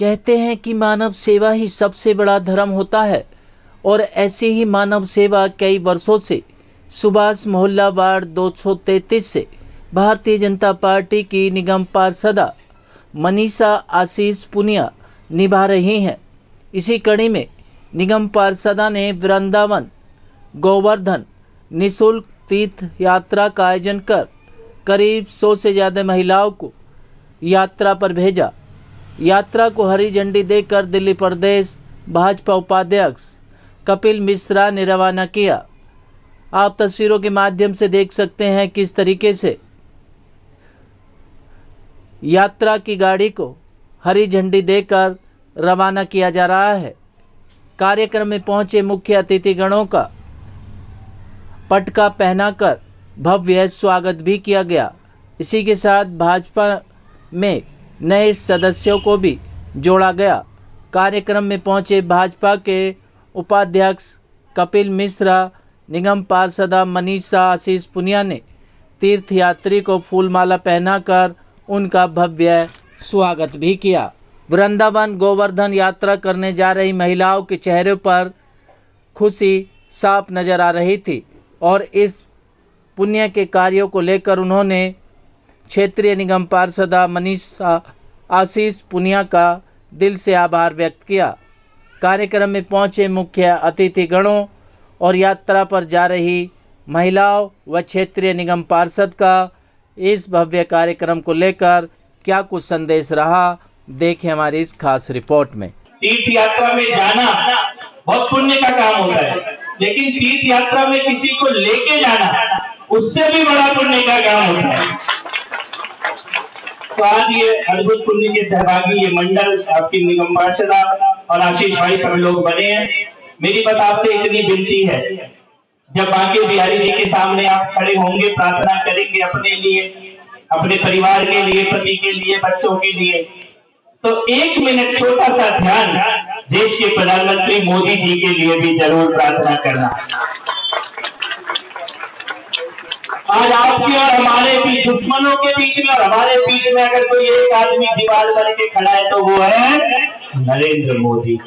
कहते हैं कि मानव सेवा ही सबसे बड़ा धर्म होता है और ऐसी ही मानव सेवा कई वर्षों से सुभाष मोहल्ला वार्ड 233 से भारतीय जनता पार्टी की निगम पार्षदा मनीषा आशीष पुनिया निभा रही हैं। इसी कड़ी में निगम पार्षदा ने वृंदावन गोवर्धन निःशुल्क तीर्थ यात्रा का आयोजन कर करीब 100 से ज़्यादा महिलाओं को यात्रा पर भेजा। यात्रा को हरी झंडी देकर दिल्ली प्रदेश भाजपा उपाध्यक्ष कपिल मिश्रा ने रवाना किया। आप तस्वीरों के माध्यम से देख सकते हैं किस तरीके से यात्रा की गाड़ी को हरी झंडी देकर रवाना किया जा रहा है। कार्यक्रम में पहुंचे मुख्य अतिथिगणों का पटका पहनाकर भव्य स्वागत भी किया गया। इसी के साथ भाजपा में नए सदस्यों को भी जोड़ा गया। कार्यक्रम में पहुंचे भाजपा के उपाध्यक्ष कपिल मिश्रा, निगम पार्षदा मनीषा आशीष पुनिया ने तीर्थयात्री को फूलमाला पहनाकर उनका भव्य स्वागत भी किया। वृंदावन गोवर्धन यात्रा करने जा रही महिलाओं के चेहरे पर खुशी साफ नजर आ रही थी और इस पुण्य के कार्यों को लेकर उन्होंने क्षेत्रीय निगम पार्षदा मनीषा आशीष पुनिया का दिल से आभार व्यक्त किया। कार्यक्रम में पहुंचे मुख्य अतिथिगणों और यात्रा पर जा रही महिलाओं व क्षेत्रीय निगम पार्षद का इस भव्य कार्यक्रम को लेकर क्या कुछ संदेश रहा, देखें हमारी इस खास रिपोर्ट में। तीर्थ यात्रा में जाना बहुत पुण्य का काम होता है, लेकिन तीर्थ यात्रा में किसी को लेके जाना उससे भी बड़ा पुण्य का काम होता है। तो आज ये अद्भुत पुण्य के सहभागी ये मंडल आपकी निगम पार्षदा और आशीष भाई सब लोग बने हैं। मेरी बस आपसे इतनी विनती है, जब बांके बिहारी जी के सामने आप खड़े होंगे, प्रार्थना करेंगे अपने लिए, अपने परिवार के लिए, पति के लिए, बच्चों के लिए, तो 1 मिनट छोटा सा ध्यान देश के प्रधानमंत्री मोदी जी के लिए भी जरूर प्रार्थना करना। आज आपके और हमारे बीच, दुश्मनों के बीच में और हमारे बीच में अगर कोई एक आदमी दीवार बन के खड़ा है तो वो है नरेंद्र मोदी।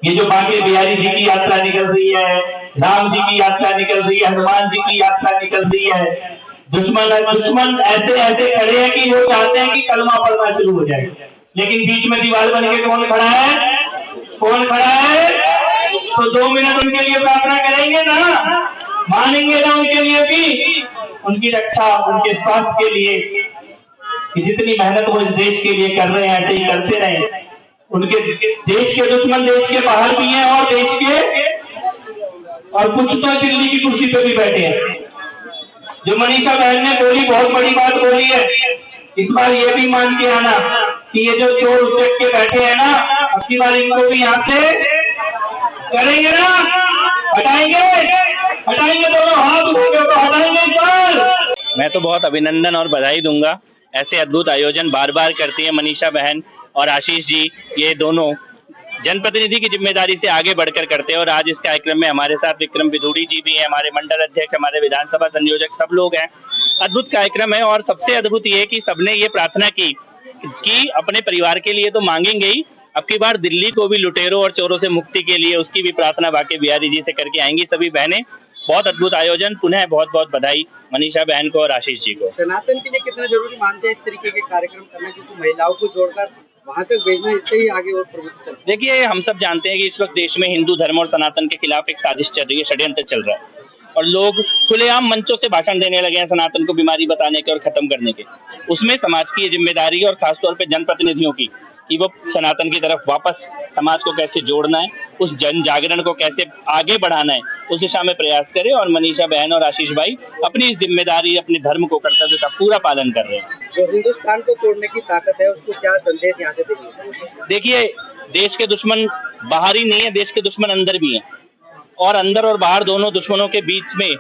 ये जो बांके बिहारी जी की यात्रा निकल रही है, राम जी की यात्रा निकल रही है, हनुमान जी की यात्रा निकल रही है, दुश्मन ऐसे ऐसे खड़े हैं कि वो चाहते हैं कि कलमा पढ़ना शुरू हो जाए, लेकिन बीच में दीवार बन के कौन खड़ा है? कौन खड़ा है? तो 2 मिनट उनके लिए प्रार्थना करेंगे ना, मानेंगे ना उनके लिए भी, उनकी रक्षा, उनके स्वास्थ्य के लिए कि जितनी मेहनत वो इस देश के लिए कर रहे हैं ऐसे ही करते रहे। उनके देश के दुश्मन देश के बाहर भी हैं और देश के, और कुछ तो दिल्ली की कुर्सी पे भी बैठे हैं। जो मनीषा बहन ने बोली, बहुत बड़ी बात बोली है। इस बार ये भी मान के आना कि ये जो चोर उचक के बैठे हैं ना, अब की बार इनको भी यहाँ से करेंगे ना, हटाएंगे दोनों हाथ उठेंगे तो हटाएंगे सर। मैं तो बहुत अभिनंदन और बधाई दूंगा। ऐसे अद्भुत आयोजन बार बार करती हैं मनीषा बहन और आशीष जी। ये दोनों जनप्रतिनिधि की जिम्मेदारी से आगे बढ़कर करते हैं और आज इस कार्यक्रम में हमारे साथ विक्रम विधूड़ी जी भी हैं, हमारे मंडल अध्यक्ष, हमारे विधानसभा संयोजक, सब लोग हैं। अद्भुत कार्यक्रम है और सबसे अद्भुत ये कि सबने ये प्रार्थना की कि अपने परिवार के लिए तो मांगेंगे ही, अब की बार दिल्ली को भी लुटेरों और चोरों से मुक्ति के लिए उसकी भी प्रार्थना बांके बिहारी जी से करके आएंगी सभी बहनें। बहुत अद्भुत आयोजन, पुनः बहुत बहुत बधाई मनीषा बहन को और आशीष जी को। सनातन के लिए कितना जरूरी मानते हैं इस तरीके के कार्यक्रम करना, क्योंकि महिलाओं को जोड़कर वहां तक भेजना, इससे ही आगे और प्रवृत्ति चल। देखिए, हम सब जानते हैं कि इस वक्त देश में हिंदू धर्म और सनातन के खिलाफ एक साजिश चल रही है, षड्यंत्र चल रहा है और लोग खुलेआम मंचों से भाषण देने लगे हैं सनातन को बीमारी बताने के और खत्म करने के। उसमें समाज की जिम्मेदारी और खासतौर पर जनप्रतिनिधियों की कि वो सनातन की तरफ वापस समाज को कैसे जोड़ना है, उस जन जागरण को कैसे आगे बढ़ाना है, उस दिशा में प्रयास करें। और मनीषा बहन और आशीष भाई अपनी जिम्मेदारी, अपने धर्म को, कर्तव्य का पूरा पालन कर रहे हैं। जो हिंदुस्तान को तोड़ने की ताकत है, उसको क्या संदेश यहाँ से देंगे? देखिए, देश के दुश्मन बाहर ही नहीं है, देश के दुश्मन अंदर भी हैं और अंदर और बाहर दोनों दुश्मनों के बीच में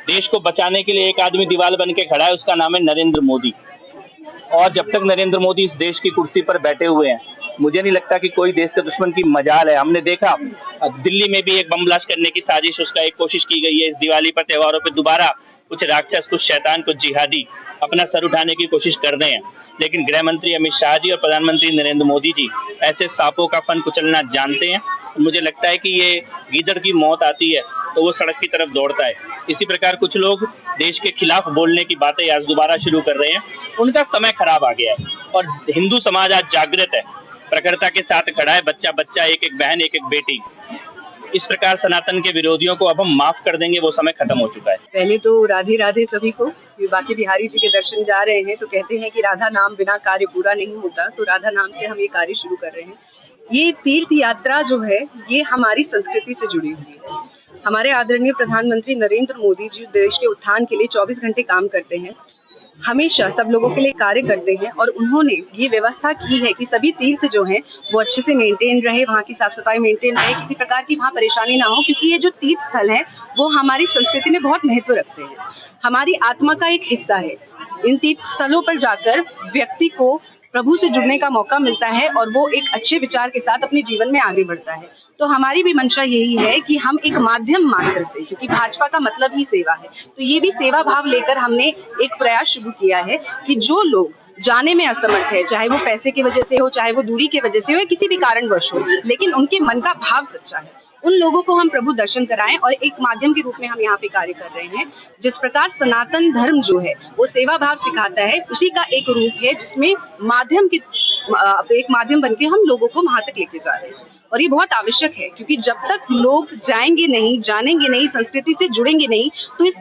देश को बचाने के लिए एक आदमी दीवार बन के खड़ा है, उसका नाम है नरेंद्र मोदी। और जब तक नरेंद्र मोदी इस देश की कुर्सी पर बैठे हुए हैं, मुझे नहीं लगता कि कोई देश के दुश्मन की मजाल है। हमने देखा दिल्ली में भी एक बम ब्लास्ट करने की साजिश, उसका एक कोशिश की गई है। इस दिवाली पर, त्योहारों पर दोबारा कुछ राक्षस, कुछ शैतान, कुछ जिहादी अपना सर उठाने की कोशिश कर रहे हैं, लेकिन गृह मंत्री अमित शाह जी और प्रधानमंत्री नरेंद्र मोदी जी ऐसे सांपों का फन कुचलना जानते हैं। मुझे लगता है कि ये गीदड़ की मौत आती है तो वो सड़क की तरफ दौड़ता है। इसी प्रकार कुछ लोग देश के खिलाफ बोलने की बातें आज दोबारा शुरू कर रहे हैं। उनका समय खराब आ गया है और हिंदू समाज आज जागृत है, प्रखरता के साथ खड़ा है। बच्चा बच्चा, एक एक बहन, एक एक बेटी। इस प्रकार सनातन के विरोधियों को अब हम माफ कर देंगे, वो समय खत्म हो चुका है। पहले तो राधे राधे सभी को। बाकी बिहारी जी के दर्शन जा रहे हैं तो कहते हैं कि राधा नाम बिना कार्य पूरा नहीं होता, तो राधा नाम से हम ये कार्य शुरू कर रहे हैं। ये तीर्थ यात्रा जो है ये हमारी संस्कृति से जुड़ी हुई है। हमारे आदरणीय प्रधानमंत्री नरेंद्र मोदी जी देश के उत्थान के लिए 24 घंटे काम करते हैं, हमेशा सब लोगों के लिए कार्य करते हैं और उन्होंने ये व्यवस्था की है कि सभी तीर्थ जो हैं वो अच्छे से मेंटेन रहे, वहाँ की साफ सफाई मेंटेन रहे, किसी प्रकार की वहाँ परेशानी ना हो, क्योंकि ये जो तीर्थ स्थल है वो हमारी संस्कृति में बहुत महत्व रखते हैं, हमारी आत्मा का एक हिस्सा है। इन तीर्थ स्थलों पर जाकर व्यक्ति को प्रभु से जुड़ने का मौका मिलता है और वो एक अच्छे विचार के साथ अपने जीवन में आगे बढ़ता है। तो हमारी भी मंशा यही है कि हम एक माध्यम मात्र से, क्योंकि भाजपा का मतलब ही सेवा है, तो ये भी सेवा भाव लेकर हमने एक प्रयास शुरू किया है कि जो लोग जाने में असमर्थ है, चाहे वो पैसे की वजह से हो, चाहे वो दूरी की वजह से हो या किसी भी कारणवश हो, लेकिन उनके मन का भाव सच्चा है, उन लोगों को हम प्रभु दर्शन कराएं और एक माध्यम के रूप में हम यहाँ पे कार्य कर रहे हैं। जिस प्रकार सनातन धर्म जो है वो सेवा भाव सिखाता है, उसी का एक रूप है जिसमें एक माध्यम बनके हम लोगों को वहां तक लेके जा रहे हैं। और ये बहुत आवश्यक है, क्योंकि जब तक लोग जाएंगे नहीं, जानेंगे नहीं, संस्कृति से जुड़ेंगे नहीं, तो इस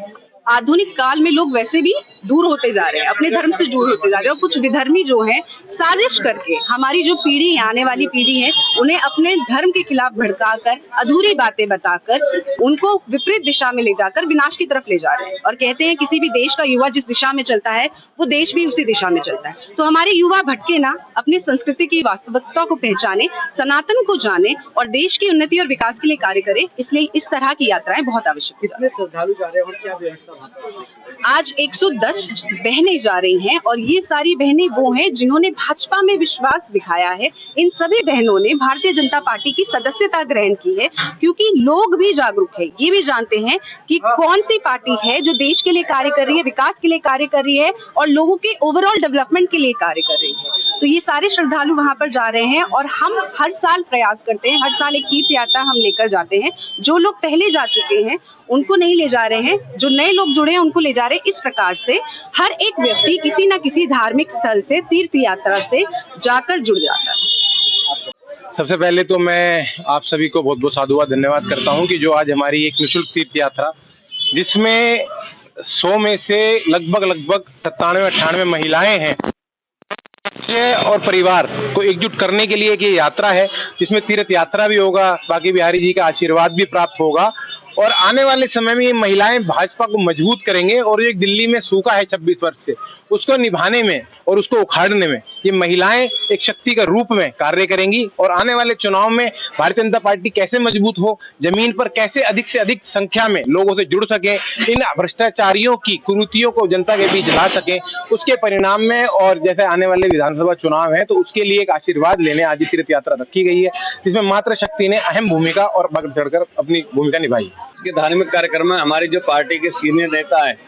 आधुनिक काल में लोग वैसे भी दूर होते जा रहे हैं, अपने धर्म से दूर होते जा रहे हैं। और कुछ विधर्मी जो हैं साजिश करके हमारी जो पीढ़ी है, आने वाली पीढ़ी है, उन्हें अपने धर्म के खिलाफ भड़काकर, अधूरी बातें बताकर, उनको विपरीत दिशा में ले जाकर विनाश की तरफ ले जा रहे हैं। और कहते हैं किसी भी देश का युवा जिस दिशा में चलता है वो देश भी उसी दिशा में चलता है। तो हमारे युवा भटके ना, अपनी संस्कृति की वास्तविकता को पहचाने, सनातन को जाने और देश की उन्नति और विकास के लिए कार्य करे। इसलिए इस तरह की यात्राएं बहुत आवश्यक है। कितने श्रद्धालु जा रहे हैं और क्या व्यवस्था? आज 110 बहनें जा रही हैं और ये सारी बहनें वो हैं जिन्होंने भाजपा में विश्वास दिखाया है। इन सभी बहनों ने भारतीय जनता पार्टी की सदस्यता ग्रहण की है, क्योंकि लोग भी जागरूक है, ये भी जानते हैं कि कौन सी पार्टी है जो देश के लिए कार्य कर रही है, विकास के लिए कार्य कर रही है और लोगों के ओवरऑल डेवलपमेंट के लिए कार्य कर रही है। तो ये सारे श्रद्धालु वहां पर जा रहे हैं और हम हर साल प्रयास करते हैं, हर साल एक तीर्थ यात्रा हम लेकर जाते हैं। जो लोग पहले जा चुके हैं उनको नहीं ले जा रहे हैं, जो नए लोग जुड़े हैं उनको ले जा रहे हैं। इस प्रकार से हर एक व्यक्ति किसी न किसी धार्मिक स्थल से, तीर्थ यात्रा से जाकर जुड़ जाता है। सबसे पहले तो मैं आप सभी को बहुत बहुत साधुवाद धन्यवाद करता हूं कि जो आज हमारी एक निःशुल्क तीर्थ यात्रा, जिसमें 100 में से लगभग 97-98 महिलाएं हैं और परिवार को एकजुट करने के लिए एक ये यात्रा है, जिसमें तीर्थ यात्रा भी होगा, बाकी बिहारी जी का आशीर्वाद भी प्राप्त होगा और आने वाले समय में ये महिलाएं भाजपा को मजबूत करेंगे और एक दिल्ली में सूखा है 26 वर्ष से, उसको निभाने में और उसको उखाड़ने में ये महिलाएं एक शक्ति का रूप में कार्य करेंगी। और आने वाले चुनाव में भारतीय जनता पार्टी कैसे मजबूत हो, जमीन पर कैसे अधिक से अधिक संख्या में लोगों से जुड़ सके, इन भ्रष्टाचारियों की कुरीतियों को जनता के बीच ला सके, उसके परिणाम में और जैसे आने वाले विधानसभा चुनाव है तो उसके लिए एक आशीर्वाद लेने आज तीर्थ यात्रा रखी गई है, जिसमें मातृ शक्ति ने अहम भूमिका और बढ़ चढ़कर अपनी भूमिका निभाई। के धार्मिक कार्यक्रम में हमारी जो पार्टी के सीनियर नेता है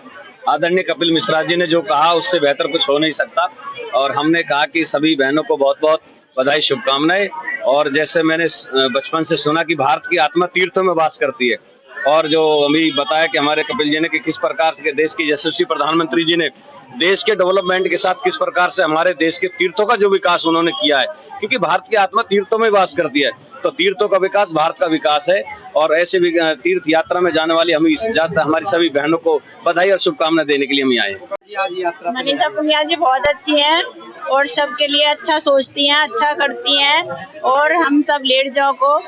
आदरणीय कपिल मिश्रा जी ने जो कहा उससे बेहतर कुछ हो नहीं सकता। और हमने कहा कि सभी बहनों को बहुत बहुत बधाई, शुभकामनाएं। और जैसे मैंने बचपन से सुना कि भारत की आत्मा तीर्थों में वास करती है, और जो अभी बताया कि हमारे कपिल जी ने कि किस प्रकार से देश की यशस्वी प्रधानमंत्री जी ने देश के डेवलपमेंट के साथ किस प्रकार से हमारे देश के तीर्थों का जो विकास उन्होंने किया है, क्योंकि भारत की आत्मा तीर्थों में वास करती है, तो तीर्थों का विकास भारत का विकास है। और ऐसे भी तीर्थ यात्रा में जाने वाली हमारी सभी बहनों को बधाई और शुभकामनाएं देने के लिए हम आए हैं। मनीषा पुनिया जी बहुत अच्छी हैं और सबके लिए अच्छा सोचती हैं, अच्छा करती हैं। और हम सब लेट जाओ को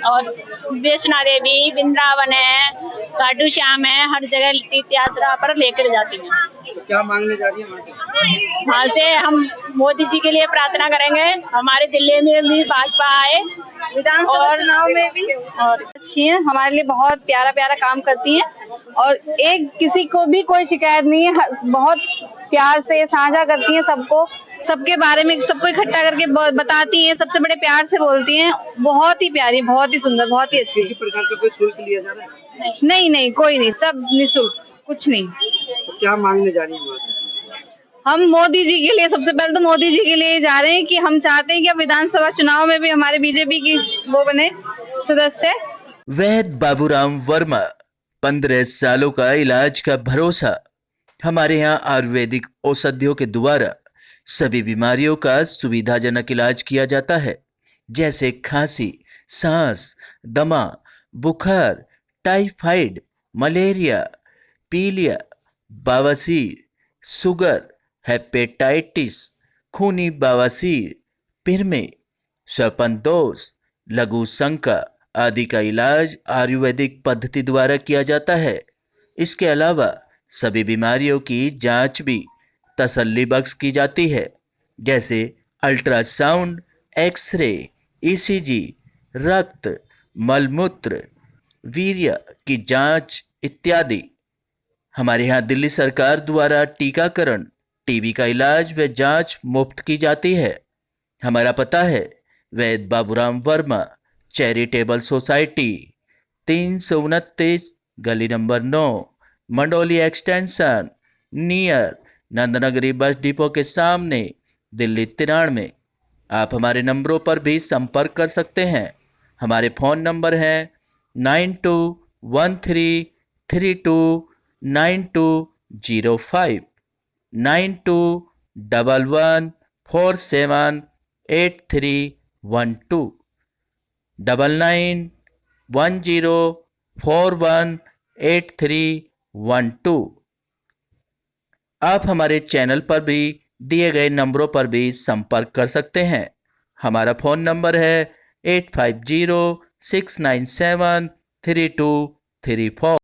और वैष्णो देवी, वृंदावन है, खाटू श्याम है, हर जगह तीर्थ यात्रा पर लेकर जाती हैं। तो क्या मांगने जा रही है वहाँ से? हम मोदी जी के लिए प्रार्थना करेंगे, हमारे दिल्ली में भी भाजपा आए, विधानसभा चुनाव में भी और अच्छी है, हमारे लिए बहुत प्यारा प्यारा काम करती हैं और एक किसी को भी कोई शिकायत नहीं है, बहुत प्यार से साझा करती हैं सबको, सबके बारे में सबको इकट्ठा करके बताती हैं, सबसे बड़े प्यार से बोलती हैं। बहुत ही प्यारी, बहुत ही सुंदर, बहुत ही अच्छी। किसी प्रकार का कोई शुल्क लिया जा रहा है? नहीं, कोई नहीं, सब निःशुल्क, कुछ नहीं। तो क्या मांगने जा रही है? हम मोदी जी के लिए, सबसे पहले तो मोदी जी के लिए जा रहे हैं कि हम चाहते हैं कि अब विधानसभा चुनाव में भी हमारे बीजेपी की वो बने सदस्य। वैद्य बाबूराम वर्मा, 15 सालों का इलाज का भरोसा। हमारे यहाँ आयुर्वेदिक औषधियों के द्वारा सभी बीमारियों का सुविधाजनक इलाज किया जाता है, जैसे खांसी, सांस, दमा, बुखार, टाइफाइड, मलेरिया, पीलिया, बवासीर, शुगर, हेपेटाइटिस, खूनी बवासीर, पिरमे, श्वपनदोष, लघु शंका आदि का इलाज आयुर्वेदिक पद्धति द्वारा किया जाता है। इसके अलावा सभी बीमारियों की जांच भी तसल्ली बख्श की जाती है, जैसे अल्ट्रासाउंड, एक्सरे, ईसीजी, रक्त, मलमूत्र, वीर्य की जांच इत्यादि। हमारे यहाँ दिल्ली सरकार द्वारा टीकाकरण, टीबी का इलाज व जांच मुफ्त की जाती है। हमारा पता है वैद्य बाबूराम वर्मा चैरिटेबल सोसाइटी, 329 गली number 9, Mandoli extension, near Nand Nagri bus depot के सामने, दिल्ली 93। आप हमारे नंबरों पर भी संपर्क कर सकते हैं। हमारे फ़ोन नंबर हैं 9213329205, 9211478312, 9910418312। आप हमारे चैनल पर भी दिए गए नंबरों पर भी संपर्क कर सकते हैं। हमारा फ़ोन नंबर है 8506973234।